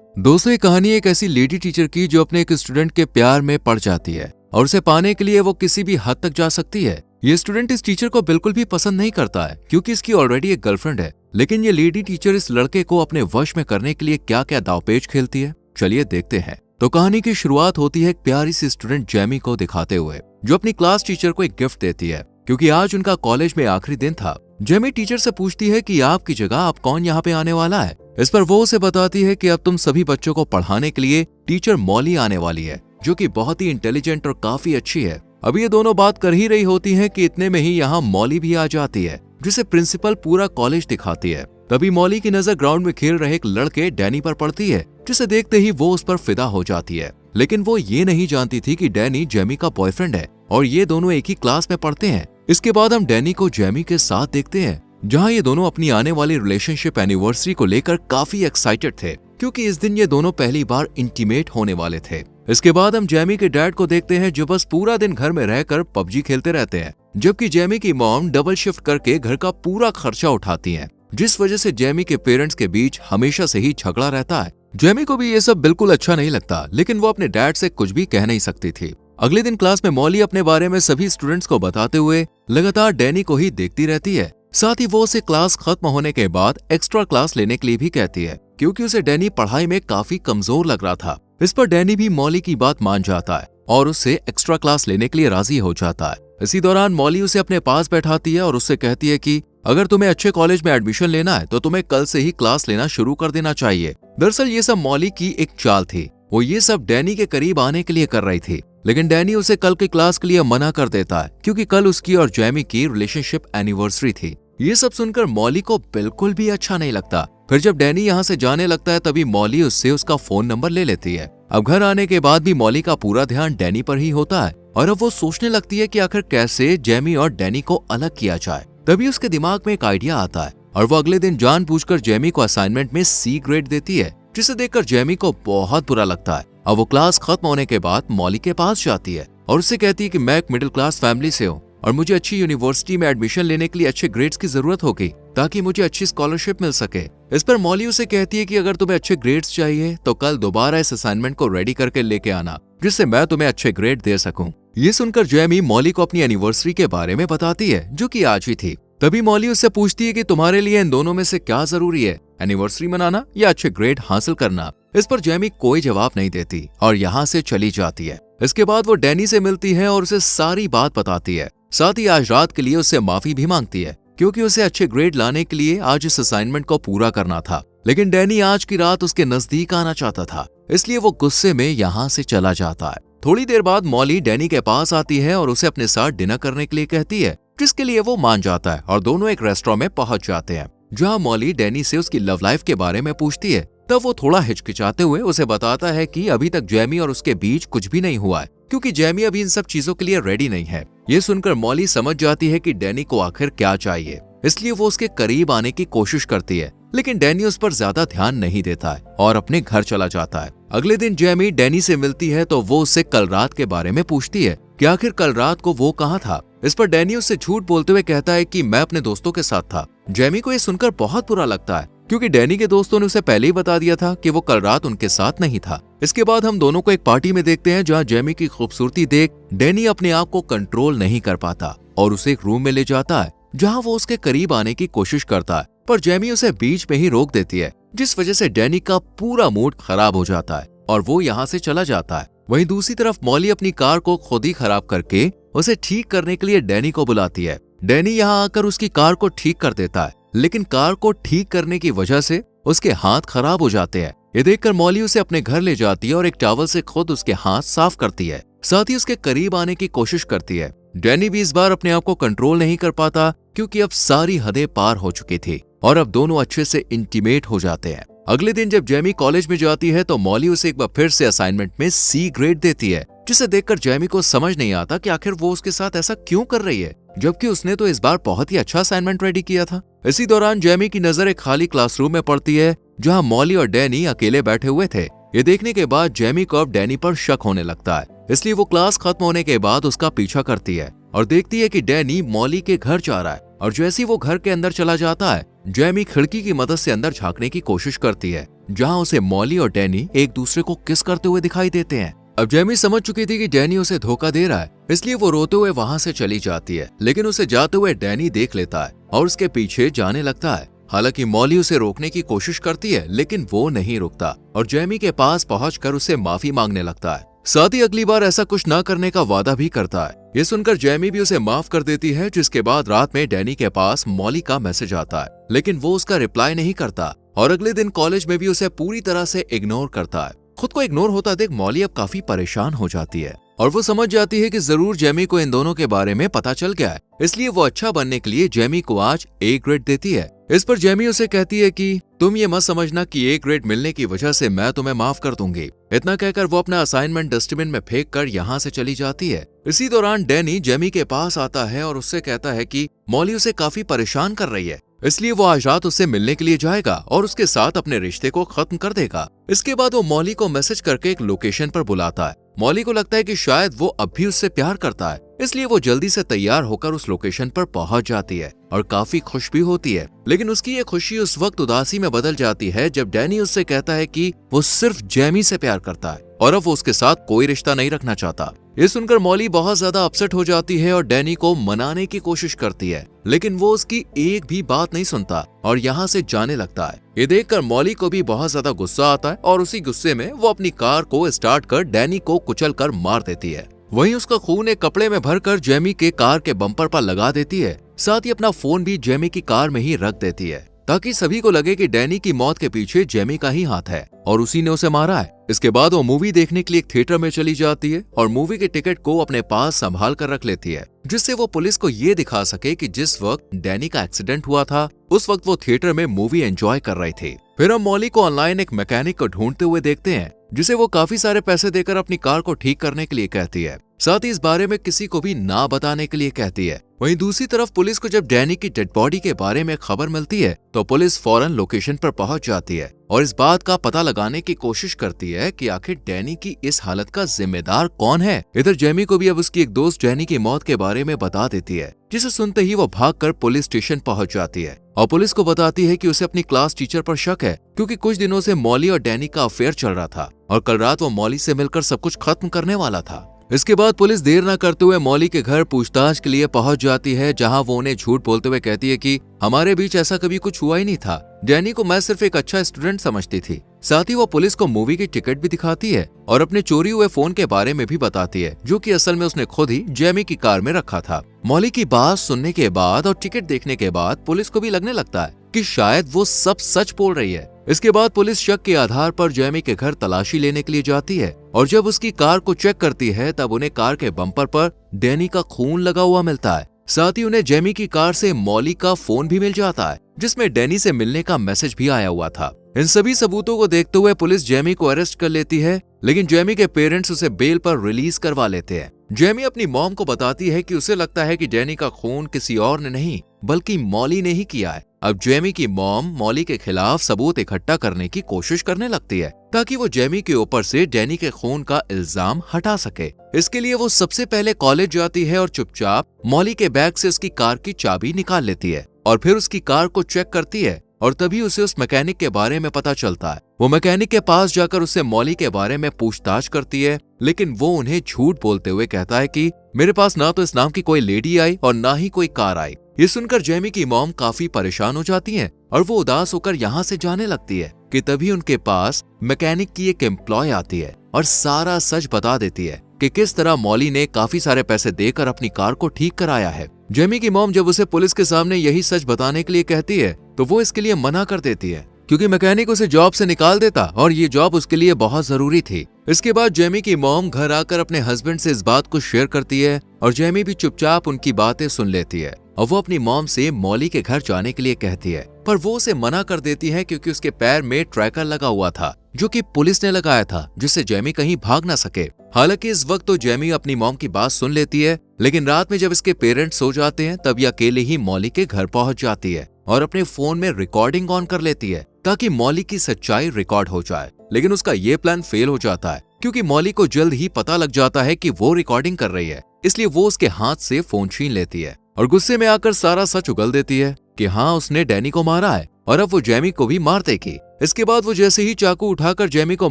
दोस्तों, ये कहानी एक ऐसी लेडी टीचर की जो अपने एक स्टूडेंट के प्यार में पड़ जाती है और उसे पाने के लिए वो किसी भी हद तक जा सकती है। ये स्टूडेंट इस टीचर को बिल्कुल भी पसंद नहीं करता है क्योंकि इसकी ऑलरेडी एक गर्लफ्रेंड है। लेकिन ये लेडी टीचर इस लड़के को अपने वश में करने के लिए क्या क्या दांवपेच खेलती है, चलिए देखते हैं। तो कहानी की शुरुआत होती है एक प्यारी सी स्टूडेंट जेमी को दिखाते हुए, जो अपनी क्लास टीचर को एक गिफ्ट देती है क्योंकि आज उनका कॉलेज में आखिरी दिन था। जेमी टीचर से पूछती है कि आपकी जगह आप कौन यहाँ पे आने वाला है। इस पर वो उसे बताती है कि अब तुम सभी बच्चों को पढ़ाने के लिए टीचर मॉली आने वाली है, जो कि बहुत ही इंटेलिजेंट और काफी अच्छी है। अब ये दोनों बात कर ही रही होती हैं कि इतने में ही यहाँ मॉली भी आ जाती है, जिसे प्रिंसिपल पूरा कॉलेज दिखाती है। तभी मॉली की नजर ग्राउंड में खेल रहे एक लड़के डैनी पर पड़ती है, जिसे देखते ही वो उस पर फिदा हो जाती है। लेकिन वो ये नहीं जानती थी कि डैनी जेमी का बॉयफ्रेंड है और ये दोनों एक ही क्लास में पढ़ते हैं। इसके बाद हम डैनी को जेमी के साथ देखते हैं, जहां ये दोनों अपनी आने वाली रिलेशनशिप एनिवर्सरी को लेकर काफी एक्साइटेड थे क्योंकि इस दिन ये दोनों पहली बार इंटीमेट होने वाले थे। इसके बाद हम जेमी के डैड को देखते हैं, जो बस पूरा दिन घर में रहकर पबजी खेलते रहते हैं, जबकि जेमी की मॉम डबल शिफ्ट करके घर का पूरा खर्चा उठाती है, जिस वजह से जेमी के पेरेंट्स के बीच हमेशा से ही झगड़ा रहता है। जेमी को भी ये सब बिल्कुल अच्छा नहीं लगता, लेकिन वो अपने डैड से कुछ भी कह नहीं सकती थी। अगले दिन क्लास में मॉली अपने बारे में सभी स्टूडेंट्स को बताते हुए लगातार डैनी को ही देखती रहती है। साथ ही वो उसे क्लास खत्म होने के बाद एक्स्ट्रा क्लास लेने के लिए भी कहती है क्योंकि उसे डैनी पढ़ाई में काफी कमजोर लग रहा था। इस पर डैनी भी मॉली की बात मान जाता है और उससे एक्स्ट्रा क्लास लेने के लिए राजी हो जाता है। इसी दौरान मॉली उसे अपने पास बैठाती है और उससे कहती है कि अगर तुम्हें अच्छे कॉलेज में एडमिशन लेना है तो तुम्हें कल से ही क्लास लेना शुरू कर देना चाहिए। दरअसल ये सब मॉली की एक चाल थी। वो ये सब डैनी के करीब आने के लिए कर रही थी, लेकिन डैनी उसे कल की क्लास के लिए मना कर देता है क्योंकि कल उसकी और जेमी की रिलेशनशिप एनिवर्सरी थी। ये सब सुनकर मॉली को बिल्कुल भी अच्छा नहीं लगता। फिर जब डैनी यहाँ से जाने लगता है तभी मॉली उससे उसका फोन नंबर ले लेती है। अब घर आने के बाद भी मॉली का पूरा ध्यान डैनी पर ही होता है और अब वो सोचने लगती है कि आखिर कैसे जेमी और डैनी को अलग किया जाए। तभी उसके दिमाग में एक आइडिया आता है और वो अगले दिन जानबूझकर जेमी को असाइनमेंट में सी ग्रेड देती है, जिसे देखकर जेमी को बहुत बुरा लगता है। अब वो क्लास खत्म होने के बाद मॉली के पास जाती है और उससे कहती है कि मैं एक मिडिल क्लास फैमिली से हूँ और मुझे अच्छी यूनिवर्सिटी में एडमिशन लेने के लिए अच्छे ग्रेड्स की जरूरत होगी ताकि मुझे अच्छी स्कॉलरशिप मिल सके। इस पर मॉली उसे कहती है कि अगर तुम्हें अच्छे ग्रेड्स चाहिए तो कल दोबारा इस असाइनमेंट को रेडी करके लेके आना, जिससे मैं तुम्हें अच्छे ग्रेड दे सकूं। ये सुनकर जेमी मॉली को अपनी एनिवर्सरी के बारे में बताती है, जो कि आज ही थी। तभी मॉली उससे पूछती है कि तुम्हारे लिए इन दोनों में से क्या जरूरी है, एनिवर्सरी मनाना या अच्छे ग्रेड हासिल करना। इस पर जेमी कोई जवाब नहीं देती और यहाँ से चली जाती है। इसके बाद वो डैनी से मिलती है और उसे सारी बात बताती है। साथ ही आज रात के लिए उससे माफी भी मांगती है क्योंकि उसे अच्छे ग्रेड लाने के लिए आज इस असाइनमेंट को पूरा करना था। लेकिन डैनी आज की रात उसके नजदीक आना चाहता था, इसलिए वो गुस्से में यहाँ से चला जाता है। थोड़ी देर बाद मॉली डैनी के पास आती है और उसे अपने साथ डिनर करने के लिए कहती है, जिसके लिए वो मान जाता है और दोनों एक रेस्टोरेंट में पहुंच जाते हैं, जहाँ मॉली डैनी से उसकी लव लाइफ के बारे में पूछती है। तब वो थोड़ा हिचकिचाते हुए उसे बताता है कि अभी तक जेमी और उसके बीच कुछ भी नहीं हुआ है क्योंकि जेमी अभी इन सब चीजों के लिए रेडी नहीं है। ये सुनकर मॉली समझ जाती है कि डैनी को आखिर क्या चाहिए, इसलिए वो उसके करीब आने की कोशिश करती है, लेकिन डैनी उस पर ज्यादा ध्यान नहीं देता है और अपने घर चला जाता है। अगले दिन जेमी डैनी से मिलती है तो वो उससे कल रात के बारे में पूछती है कि आखिर कल रात को वो कहाँ था। इस पर डैनी उससे झूठ बोलते हुए कहता है कि मैं अपने दोस्तों के साथ था। जेमी को ये सुनकर बहुत बुरा लगता है क्योंकि डैनी के दोस्तों ने उसे पहले ही बता दिया था कि वो कल रात उनके साथ नहीं था। इसके बाद हम दोनों को एक पार्टी में देखते हैं, जहाँ जेमी की खूबसूरती देख डैनी अपने आप को कंट्रोल नहीं कर पाता और उसे एक रूम में ले जाता है, जहाँ वो उसके करीब आने की कोशिश करता है, पर जेमी उसे बीच में ही रोक देती है, जिस वजह से डैनी का पूरा मूड खराब हो जाता है और वो यहाँ से चला जाता है। वहीं दूसरी तरफ मॉली अपनी कार को खुद ही खराब करके उसे ठीक करने के लिए डैनी को बुलाती है। डैनी यहाँ आकर उसकी कार को ठीक कर देता है, लेकिन कार को ठीक करने की वजह से उसके हाथ खराब हो जाते हैं। ये देखकर मॉली उसे अपने घर ले जाती है और एक टॉवल से खुद उसके हाथ साफ करती है, साथ ही उसके करीब आने की कोशिश करती है। डैनी भी इस बार अपने आप को कंट्रोल नहीं कर पाता क्योंकि अब सारी हदें पार हो चुकी थी और अब दोनों अच्छे से इंटीमेट हो जाते हैं। अगले दिन जब जेमी कॉलेज में जाती है तो मॉली उसे एक बार फिर से असाइनमेंट में सी ग्रेड देती है, जिसे देखकर जेमी को समझ नहीं आता कि आखिर वो उसके साथ ऐसा क्यों कर रही है, जबकि उसने तो इस बार बहुत ही अच्छा असाइनमेंट रेडी किया था। इसी दौरान जेमी की नजर एक खाली क्लासरूम में पड़ती है, जहां मॉली और डैनी अकेले बैठे हुए थे। ये देखने के बाद जेमी को अब डैनी पर शक होने लगता है, इसलिए वो क्लास खत्म होने के बाद उसका पीछा करती है और देखती है कि डैनी मॉली के घर जा रहा है। और जैसे ही वो घर के अंदर चला जाता है, जेमी खिड़की की मदद से अंदर झांकने की कोशिश करती है जहाँ उसे मॉली और डैनी एक दूसरे को किस करते हुए दिखाई देते हैं। अब जेमी समझ चुकी थी कि डैनी उसे धोखा दे रहा है, इसलिए वो रोते हुए वहाँ से चली जाती है, लेकिन उसे जाते हुए डैनी देख लेता है और उसके पीछे जाने लगता है। हालांकि मॉली उसे रोकने की कोशिश करती है, लेकिन वो नहीं रुकता और जेमी के पास पहुंचकर उसे माफी मांगने लगता है। साथ ही अगली बार ऐसा कुछ न करने का वादा भी करता है। ये सुनकर जेमी भी उसे माफ कर देती है, जिसके बाद रात में डैनी के पास मॉली का मैसेज आता है, लेकिन वो उसका रिप्लाई नहीं करता और अगले दिन कॉलेज में भी उसे पूरी तरह से इग्नोर करता है। खुद को इग्नोर होता देख मॉली अब काफी परेशान हो जाती है और वो समझ जाती है कि जरूर जेमी को इन दोनों के बारे में पता चल गया है, इसलिए वो अच्छा बनने के लिए जेमी को आज A ग्रेड देती है। इस पर जेमी उसे कहती है कि तुम ये मत समझना कि A ग्रेड मिलने की वजह से मैं तुम्हें माफ कर दूंगी। इतना कहकर वो अपना असाइनमेंट डस्टबिन में फेंक कर यहाँ से चली जाती है। इसी दौरान डैनी जेमी के पास आता है और उससे कहता है कि मॉली उसे काफी परेशान कर रही है, इसलिए वो आज रात उससे मिलने के लिए जाएगा और उसके साथ अपने रिश्ते को खत्म कर देगा। इसके बाद वो मॉली को मैसेज करके एक लोकेशन पर बुलाता है। मॉली को लगता है कि शायद वो अब भी उससे प्यार करता है, इसलिए वो जल्दी से तैयार होकर उस लोकेशन पर पहुंच जाती है और काफी खुश भी होती है। लेकिन उसकी ये खुशी उस वक्त उदासी में बदल जाती है जब डैनी उससे कहता है कि वो सिर्फ जेमी से प्यार करता है और अब वो उसके साथ कोई रिश्ता नहीं रखना चाहता। ये सुनकर मॉली बहुत ज्यादा अपसेट हो जाती है और डैनी को मनाने की कोशिश करती है, लेकिन वो उसकी एक भी बात नहीं सुनता और यहाँ से जाने लगता है। ये देखकर मॉली को भी बहुत ज्यादा गुस्सा आता है और उसी गुस्से में वो अपनी कार को स्टार्ट कर डैनी को कुचलकर मार देती है। वहीं उसका खून एक कपड़े में भरकर जेमी के कार के बम्पर पर लगा देती है। साथ ही अपना फोन भी जेमी की कार में ही रख देती है ताकि सभी को लगे कि डैनी की मौत के पीछे जेमी का ही हाथ है और उसी ने उसे मारा है। इसके बाद वो मूवी देखने के लिए एक थिएटर में चली जाती है और मूवी के टिकट को अपने पास संभाल कर रख लेती है, जिससे वो पुलिस को ये दिखा सके कि जिस वक्त डैनी का एक्सीडेंट हुआ था उस वक्त वो थिएटर में मूवी एंजॉय कर रही थी। फिर हम मॉली को ऑनलाइन एक मैकेनिक को ढूंढते हुए देखते हैं, जिसे वो काफी सारे पैसे देकर अपनी कार को ठीक करने के लिए कहती है। साथ ही इस बारे में किसी को भी ना बताने के लिए कहती है। वहीं दूसरी तरफ पुलिस को जब डैनी की डेड बॉडी के बारे में खबर मिलती है तो पुलिस फौरन लोकेशन पर पहुंच जाती है और इस बात का पता लगाने की कोशिश करती है कि आखिर डैनी की इस हालत का जिम्मेदार कौन है। इधर जेमी को भी अब उसकी एक दोस्त डैनी की मौत के बारे में बता देती है, जिसे सुनते ही वो भागकर पुलिस स्टेशन पहुंच जाती है और पुलिस को बताती है कि उसे अपनी क्लास टीचर पर शक है, क्योंकि कुछ दिनों से मॉली और डैनी का अफेयर चल रहा था और कल रात वो मॉली से मिलकर सब कुछ खत्म करने वाला था। इसके बाद पुलिस देर न करते हुए मॉली के घर पूछताछ के लिए पहुंच जाती है, जहां वो उन्हें झूठ बोलते हुए कहती है कि हमारे बीच ऐसा कभी कुछ हुआ ही नहीं था, डैनी को मैं सिर्फ एक अच्छा स्टूडेंट समझती थी। साथ ही वो पुलिस को मूवी की टिकट भी दिखाती है और अपने चोरी हुए फोन के बारे में भी बताती है, जो कि असल में उसने खुद ही जेमी की कार में रखा था। मॉली की बात सुनने के बाद और टिकट देखने के बाद पुलिस को भी लगने लगता है कि शायद वो सब सच बोल रही है। इसके बाद पुलिस शक के आधार पर जेमी के घर तलाशी लेने के लिए जाती है और जब उसकी कार को चेक करती है तब उन्हें कार के बम्पर पर डैनी का खून लगा हुआ मिलता है। साथ ही उन्हें जेमी की कार से मॉली का फोन भी मिल जाता है, जिसमें डैनी से मिलने का मैसेज भी आया हुआ था। इन सभी सबूतों को देखते हुए पुलिस जेमी को अरेस्ट कर लेती है, लेकिन जेमी के पेरेंट्स उसे बेल पर रिलीज करवा लेते हैं। जेमी अपनी मॉम को बताती है कि उसे लगता है कि डैनी का खून किसी और ने नहीं बल्कि मॉली ने ही किया है। अब जेमी की मॉम मॉली के खिलाफ सबूत इकट्ठा करने की कोशिश करने लगती है ताकि वो जेमी के ऊपर से डैनी के खून का इल्जाम हटा सके। इसके लिए वो सबसे पहले कॉलेज जाती है और चुपचाप मॉली के बैग से उसकी कार की चाबी निकाल लेती है और फिर उसकी कार को चेक करती है और तभी उसे उस मैकेनिक के बारे में पता चलता है। वो मैकेनिक के पास जाकर उससे मॉली के बारे में पूछताछ करती है, लेकिन वो उन्हें झूठ बोलते हुए कहता है कि मेरे पास ना तो इस नाम की कोई लेडी आई और ना ही कोई कार आई। ये सुनकर जेमी की मॉम काफी परेशान हो जाती है और वो उदास होकर यहाँ से जाने लगती है कि तभी उनके पास मैकेनिक की एक एम्प्लॉय आती है और सारा सच बता देती है कि किस तरह मॉली ने काफी सारे पैसे देकर अपनी कार को ठीक कराया है। जेमी की मॉम जब उसे पुलिस के सामने यही सच बताने के लिए कहती है तो वो इसके लिए मना कर देती है, क्योंकि मैकेनिक उसे जॉब से निकाल देता और ये जॉब उसके लिए बहुत जरूरी थी। इसके बाद जेमी की मॉम घर आकर अपने हस्बैंड से इस बात को शेयर करती है और जेमी भी चुपचाप उनकी बातें सुन लेती है और वो अपनी मॉम से मॉली के घर जाने के लिए कहती है, पर वो उसे मना कर देती है क्योंकि उसके पैर में ट्रैकर लगा हुआ था जो कि पुलिस ने लगाया था, जिससे जेमी कहीं भाग ना सके। हालांकि इस वक्त तो जेमी अपनी मॉम की बात सुन लेती है, लेकिन रात में जब इसके पेरेंट्स सो जाते हैं तब ये अकेले ही मॉली के घर पहुंच जाती है और अपने फोन में रिकॉर्डिंग ऑन कर लेती है ताकि मॉली की सच्चाई रिकॉर्ड हो जाए। लेकिन उसका ये प्लान फेल हो जाता है क्योंकि मॉली को जल्द ही पता लग जाता है कि वो रिकॉर्डिंग कर रही है, इसलिए वो उसके हाथ से फोन छीन लेती है और गुस्से में आकर सारा सच उगल देती है कि हाँ उसने डैनी को मारा है और अब वो जेमी को भी मार देगी। इसके बाद वो जैसे ही चाकू उठाकर जेमी को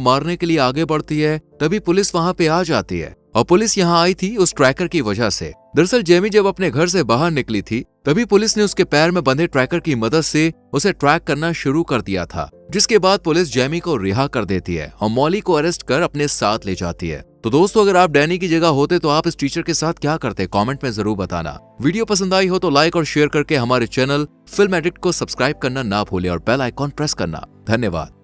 मारने के लिए आगे बढ़ती है, तभी पुलिस वहां पे आ जाती है। और पुलिस यहाँ आई थी उस ट्रैकर की वजह से। दरअसल जेमी जब अपने घर से बाहर निकली थी, तभी पुलिस ने उसके पैर में बंधे ट्रैकर की मदद से उसे ट्रैक करना शुरू कर दिया था, जिसके बाद पुलिस जेमी को रिहा कर देती है और मॉली को अरेस्ट कर अपने साथ ले जाती है। तो दोस्तों, अगर आप डैनी की जगह होते तो आप इस टीचर के साथ क्या करते, कमेंट में जरूर बताना। वीडियो पसंद आई हो तो लाइक और शेयर करके हमारे चैनल फिल्म एडिक्ट को सब्सक्राइब करना ना भूलें और बेल आइकॉन प्रेस करना। धन्यवाद।